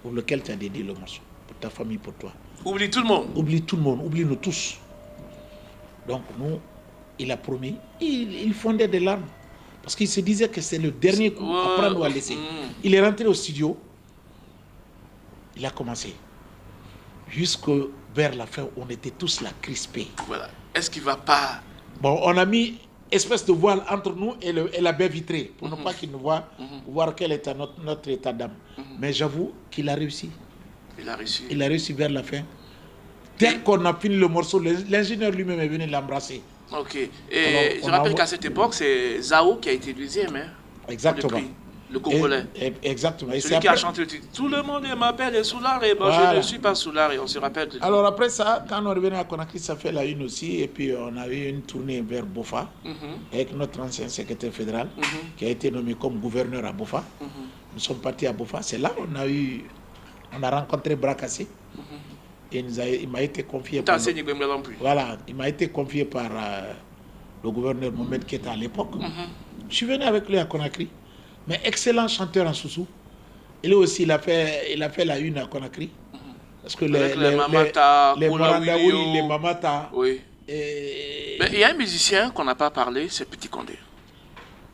pour lequel tu as dédié le morceau, pour ta famille, pour toi. Oublie tout le monde. Oublie tout le monde, oublie nous tous. Donc, nous, il a promis, il fondait des larmes. Parce qu'il se disait que c'est le dernier coup, après nous a laissé. Il est rentré au studio, il a commencé. Jusque vers la fin, on était tous là, crispés. Voilà. Est-ce qu'il ne va pas... Bon, on a mis espèce de voile entre nous et la baie vitrée, pour ne pas qu'il nous voit, pour voir quel était notre état d'âme. Mais j'avoue qu'il a réussi. Il a réussi. Il a réussi vers la fin. Dès qu'on a fini le morceau, l'ingénieur lui-même est venu l'embrasser. Ok. Et je rappelle qu'à cette époque, c'est Zao qui a été deuxième. Hein, exactement. Le Congolais. Exactement. Et celui qui a chanté le titre. Tout le monde m'appelle Soulard et bon, je ne suis pas Soulard et on se rappelle. Alors après ça, quand on est revenu à Conakry, ça fait la une aussi. Et puis on a eu une tournée vers Bofa avec notre ancien secrétaire fédéral qui a été nommé comme gouverneur à Bofa. Nous sommes partis à Bofa. C'est là qu'on a rencontré Bras Cassé. Et il m'a été confié Voilà, il m'a été confié par le gouverneur Mohamed Keita à l'époque. Je suis venu avec lui à Conakry. Mais excellent chanteur en Soussou. Il aussi, il a fait la une à Conakry. Parce que les Mamata, les Morandaoui, les Mamata. Oui. Et... Mais il y a un musicien qu'on n'a pas parlé, c'est Petit Condé.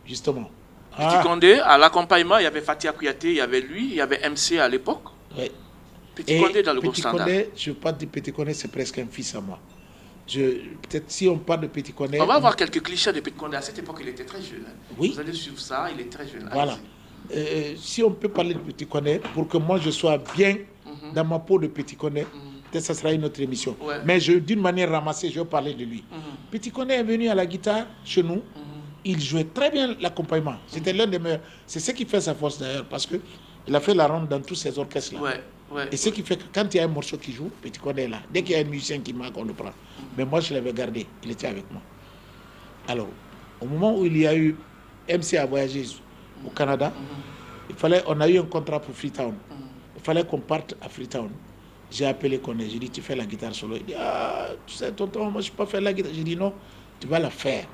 Justement. Petit Condé, à l'accompagnement, il y avait Fatia Kouyaté, il y avait lui, il y avait MC à l'époque. Oui. Petit Condé dans le groupe Petit standard. Condé, je ne veux pas dire Petit Condé, c'est presque un fils à moi. Peut-être si on parle de Petit Condé... On va avoir quelques clichés de Petit Condé. À cette époque, il était très jeune. Oui. Vous allez suivre ça, il est très jeune. Voilà. Si on peut parler de Petit Condé, pour que moi je sois bien dans ma peau de Petit Condé, peut-être ça sera une autre émission. Ouais. Mais d'une manière ramassée, je vais parler de lui. Petit Condé est venu à la guitare chez nous. Il jouait très bien l'accompagnement. C'était l'un des meilleurs. C'est ce qui fait sa force d'ailleurs, parce qu'il a fait la ronde dans tous ces orchestres-là. Ouais. Et ce qui fait que quand il y a un morceau qui joue, Petit Condé est là. Dès qu'il y a un musicien qui manque, on le prend. Mais moi, je l'avais gardé. Il était avec moi. Alors, au moment où il y a eu MC à voyager au Canada, on a eu un contrat pour Freetown. Il fallait qu'on parte à Freetown. J'ai appelé Condé, j'ai dit, tu fais la guitare solo. Il dit, ah, tu sais, tonton, moi je ne peux pas faire la guitare. J'ai dit, non, tu vas la faire.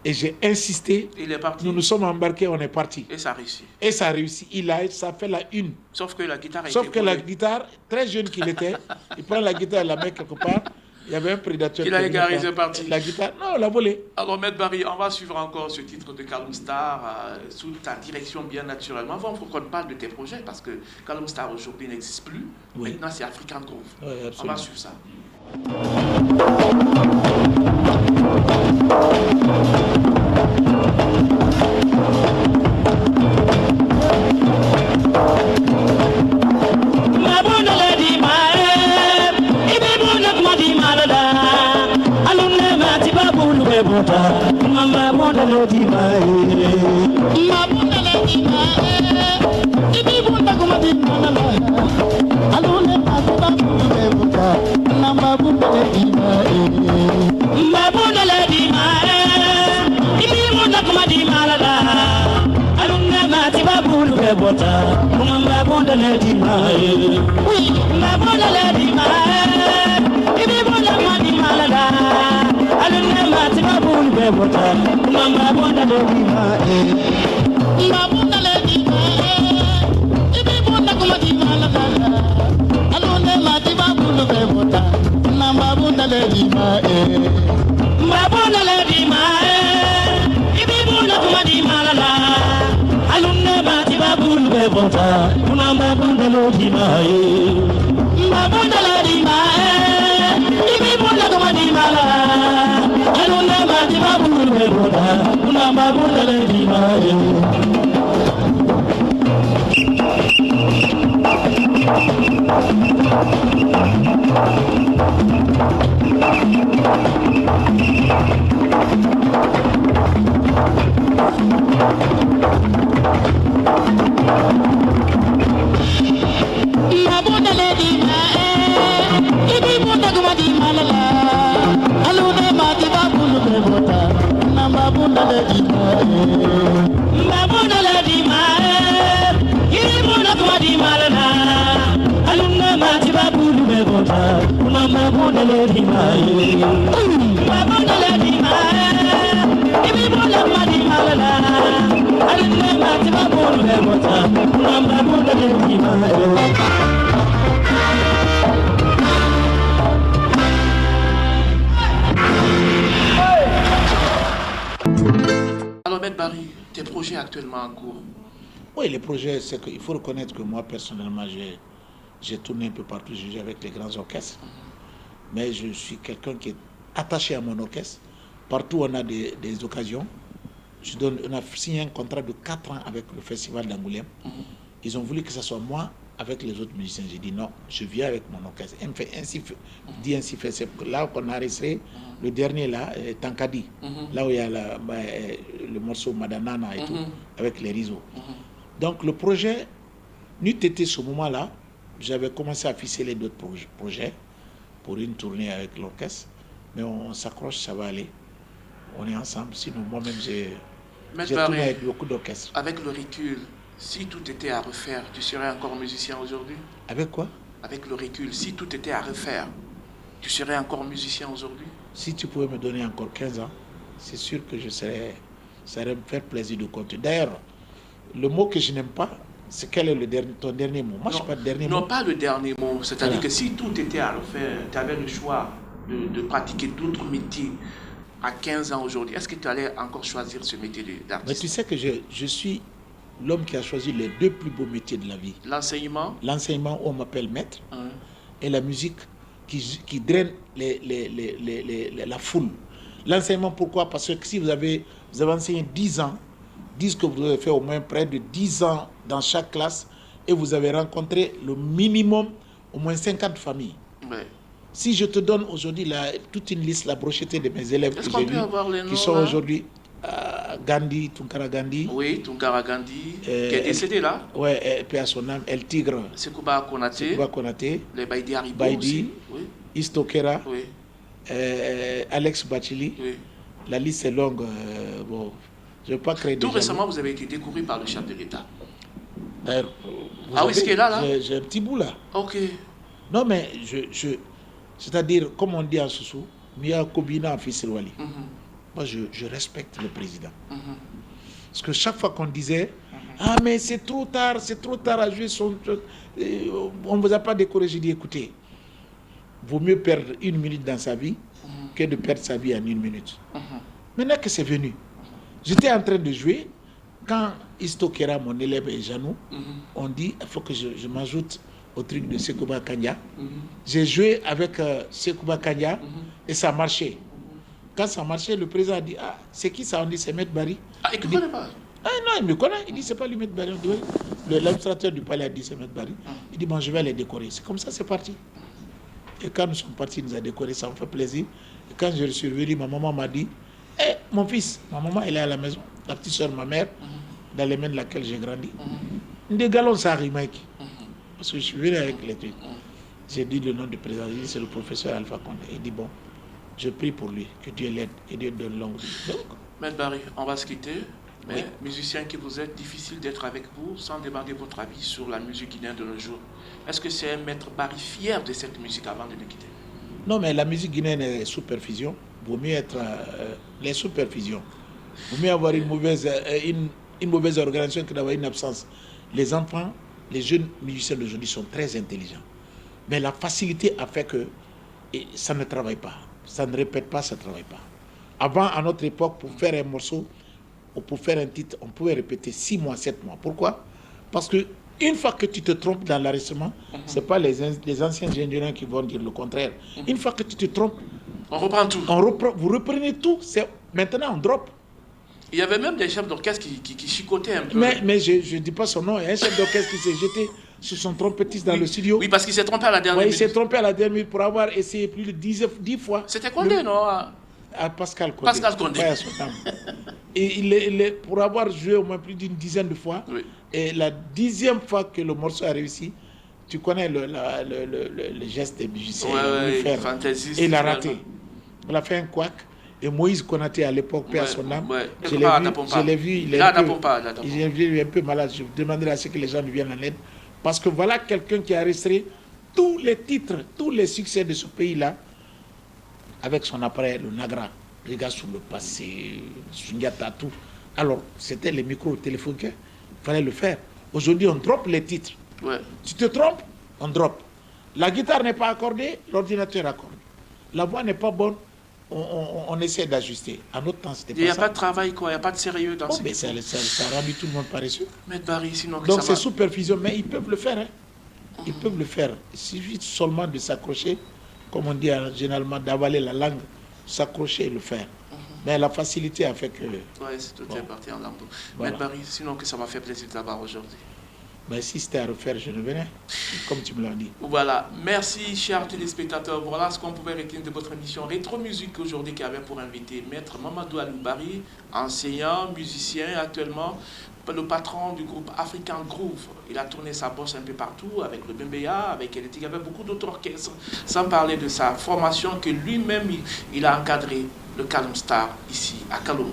Et j'ai insisté. Il est parti. Nous nous sommes embarqués, on est parti. Et ça a réussi. Et ça a réussi. Ça a fait la une. Sauf que la guitare la guitare, très jeune qu'il était, il prend la guitare, il la met quelque part. Il y avait un prédateur. Il a égaré, c'est parti. La guitare, non, on l'a volé. Alors, Maître Barry, on va suivre encore ce titre de Kaloum Star sous ta direction, bien naturellement. Avant, il faut qu'on parle de tes projets parce que Kaloum Star aujourd'hui n'existe plus. Oui. Maintenant, c'est African Groove. Oui, on va suivre ça. Mama bonda le di mai, ma bonda le di mai, ibi bonda kuma di mai, alune ma bonda le bonda, mama bonda le di mai, ma bonda le di mai, ibi bonda kuma di mai, alune ma ti ba bonda le bonda, mama bonda le di mai, ma bonda le di mai, ibi bonda kuma di mai. Mama bonda le dima ma bonda le dima ibi bonda kuma di mala mala alone ma ti ba bulu be bota mama bonda le dima ma bonda le dima ibi bonda kuma di mala alone ma ti ba bulu be bota mama bonda le dima ma bonda le dima ibi bonda kuma di mala alone ma ti ba bulu be bota mama bonda le dima ma bonda le dima ibi bonda kuma di malala alune ma ti ba bulu be bota mama bonda le dima ma bonda le dima ibi bonda kuma di malala alune ma ti ba bulu be bota mama bonda le dima ma bonda le dima ibi bonda kuma di malala alune ma ti ba bulu be bota mama bonda le dima. Alors, Maître Barry, tes projets actuellement en cours? Oui, les projets, c'est qu'il faut reconnaître que moi, personnellement, j'ai tourné un peu partout, j'ai joué avec les grands orchestres. Mais je suis quelqu'un qui est attaché à mon orchestre. Partout où on a des occasions, on a signé un contrat de 4 ans avec le festival d'Angoulême. Ils ont voulu que ce soit moi avec les autres musiciens. J'ai dit non, je viens avec mon orchestre. Elle me fait ainsi fait. C'est là qu'on a enregistré le dernier là, Tankadi, là où il y a le morceau Madanana et tout, avec les risos. Donc le projet, n'eût été ce moment-là, j'avais commencé à ficeler d'autres projets pour une tournée avec l'orchestre. Mais on s'accroche, ça va aller. On est ensemble. Sinon, moi-même, j'ai tourné avec beaucoup d'orchestres. Avec le recul, si tout était à refaire, tu serais encore musicien aujourd'hui? Avec quoi? avec le recul, si tout était à refaire, tu serais encore musicien aujourd'hui? Si tu pouvais me donner encore 15 ans, c'est sûr que ça allait me faire plaisir de continuer. D'ailleurs, le mot que je n'aime pas, c'est quel est ton dernier mot? Moi, je n'ai pas de dernier mot. Non, pas le dernier mot. C'est-à-dire Voilà. que si tout était à refaire, tu avais le choix de pratiquer d'autres métiers à 15 ans aujourd'hui, est-ce que tu allais encore choisir ce métier Mais d'artiste? tu sais que je suis l'homme qui a choisi les deux plus beaux métiers de la vie. L'enseignement, L'enseignement, on m'appelle maître, hein, et la musique qui draine la foule. L'enseignement, pourquoi? Parce que si vous avez enseigné 10 ans, disent que vous avez fait au moins près de 10 ans dans chaque classe et vous avez rencontré le minimum, au moins 50 familles. ouais. Si je te donne aujourd'hui toute une liste, la brochetée de mes élèves Est-ce que qu'on j'ai peut vus, avoir les noms qui sont là? aujourd'hui Gandhi, Tunkara Gandhi, Oui, Tunkara Gandhi, qui Euh, est décédé là. ouais, paix à son âme, El Tigre, Sekouba Konaté, Sekouba Konaté, les Baïdi Haribo Baïdi, aussi. Oui, Istokera, oui, Alex Bachili. oui. La liste est longue. Bon, je ne veux pas créer Tout des récemment, jaloux. vous avez été découvert par le chef de l'État. D'ailleurs, Ah oui, ce qui est là. J'ai un petit bout là. Ok. Non, mais c'est-à-dire, comme on dit en Soussou, Mia Kobina en fils Wali. Mhm, Moi, je respecte le président. mhm. Parce que chaque fois qu'on disait, ah, mais c'est trop tard à jouer on ne vous a pas décoré, j'ai dit, écoutez, vaut mieux perdre 1 minute dans sa vie que de perdre sa vie en 1 minute. Maintenant que c'est venu, j'étais en train de jouer, quand Istokera, mon élève et Janou, on dit, il faut que je m'ajoute au truc de Sekouba Kanya. J'ai joué avec Sekouba Kanya et ça marchait. Quand ça marchait, le président a dit, ah, c'est qui ça? On dit, c'est Maître Barry. Ah, et tu ne connais pas? Ah non, il me connaît. Il dit, c'est pas lui, Maître Barry. On dit, oui. L'administrateur du palais a dit, c'est Maître Barry. Il dit, bon, je vais les décorer. C'est comme ça, c'est parti. Et quand nous sommes partis, il nous a décoré, ça me fait plaisir. Et quand je suis revenu, ma maman m'a dit, hé, mon fils, ma maman, elle est à la maison. La petite soeur de ma mère, dans les mains de laquelle j'ai grandi. Des galons, ça arrive, Mike. Parce que je suis venu avec les trucs. J'ai dit le nom du président, il dit, c'est le professeur Alpha Condé. Il dit, bon, je prie pour lui, que Dieu l'aide, que Dieu donne longue vie. Donc, Maître Barry, on va se quitter. Mais Oui. musicien que vous êtes, difficile d'être avec vous sans demander votre avis sur la musique guinéenne de nos jours. Est-ce que c'est un Maître Barry fier de cette musique avant de nous quitter? non, mais la musique guinéenne est sous perfusion. Vaut mieux être les sous perfusions. Vaut mieux avoir une mauvaise organisation que d'avoir une absence. Les enfants, les jeunes musiciens d'aujourd'hui sont très intelligents. Mais la facilité a fait que ça ne travaille pas. Ça ne répète pas, ça ne travaille pas. Avant, à notre époque, pour faire un morceau ou pour faire un titre, on pouvait répéter 6 mois, 7 mois. Pourquoi? Parce que une fois que tu te trompes dans l'enregistrement, ce n'est pas les anciens ingénieurs qui vont dire le contraire. Une fois que tu te trompes, On reprend tout. vous reprenez tout. Maintenant, on drop. Il y avait même des chefs d'orchestre qui chicotaient un peu. Mais je ne dis pas son nom. Il y a un chef d'orchestre qui s'est jeté sur son trompettiste dans le studio. Oui, parce qu'il s'est trompé à la dernière Ouais, il s'est minute. trompé à la dernière minute pour avoir essayé plus de 10 fois. C'était Condé, non? À Pascal Condé. Pascal Condé. Ouais, à son âme. Et pour avoir joué au moins plus d'une dizaine de fois, Oui. et la 10e fois que le morceau a réussi, tu connais le geste des musiciens. Ouais, le faire. fantaisiste, Et il a finalement. raté. On a fait un couac. Et Moïse Konaté, à l'époque, paix à Ouais, son âme, ouais. je Et l'ai pas à vu, Tapompa. je l'ai vu, il est Là, un peu- Tapompa, là, Tapompa. il est vu, il est un peu malade. Je demanderai à ce que les gens lui viennent en aide. Parce que voilà quelqu'un qui a resté tous les titres, tous les succès de ce pays-là, avec son appareil, le Nagra. Regarde sur le passé, Sundiata, tout. Alors, c'était les micros téléphoniques, il fallait le faire. Aujourd'hui, on drop les titres. Ouais. Tu te trompes, on drop. La guitare n'est pas accordée, l'ordinateur accorde. La voix n'est pas bonne, on essaie d'ajuster. À notre temps, c'était Il n'y pas a ça. pas de travail, quoi. Il n'y a pas de sérieux dans Bon, ce mais qu'il ça faut. a rendu tout le monde paresseux. Maître Barry, sinon que Donc ça c'est va. sous perfusion, mais ils peuvent le faire. Hein. Ils peuvent le faire. Il suffit seulement de s'accrocher, comme on dit généralement, d'avaler la langue, s'accrocher et le faire. Mais la facilité a fait que... Ouais, c'est tout est parti en lambeau. Voilà. Maître Barry, sinon que ça m'a fait plaisir de t'avoir aujourd'hui. Mais si c'était à refaire, je revenais, comme tu me l'as dit. Voilà, merci chers téléspectateurs. Voilà ce qu'on pouvait retenir de votre émission Rétro Musique aujourd'hui qui avait pour invité Maître Mamadou Alou Barry, enseignant, musicien actuellement. le patron du groupe African Groove. Il a tourné sa bosse un peu partout avec le Bembeya, avec Eletti, avec beaucoup d'autres orchestres, sans parler de sa formation que lui-même il a encadré le Calum Star ici à Kaloum.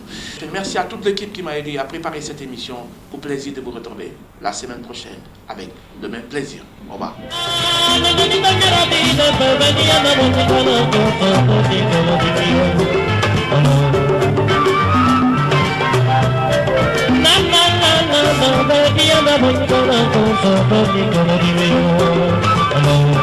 Merci à toute l'équipe qui m'a aidé à préparer cette émission. Au plaisir de vous retrouver la semaine prochaine avec le même plaisir. Au revoir. Baby, I'm a boy,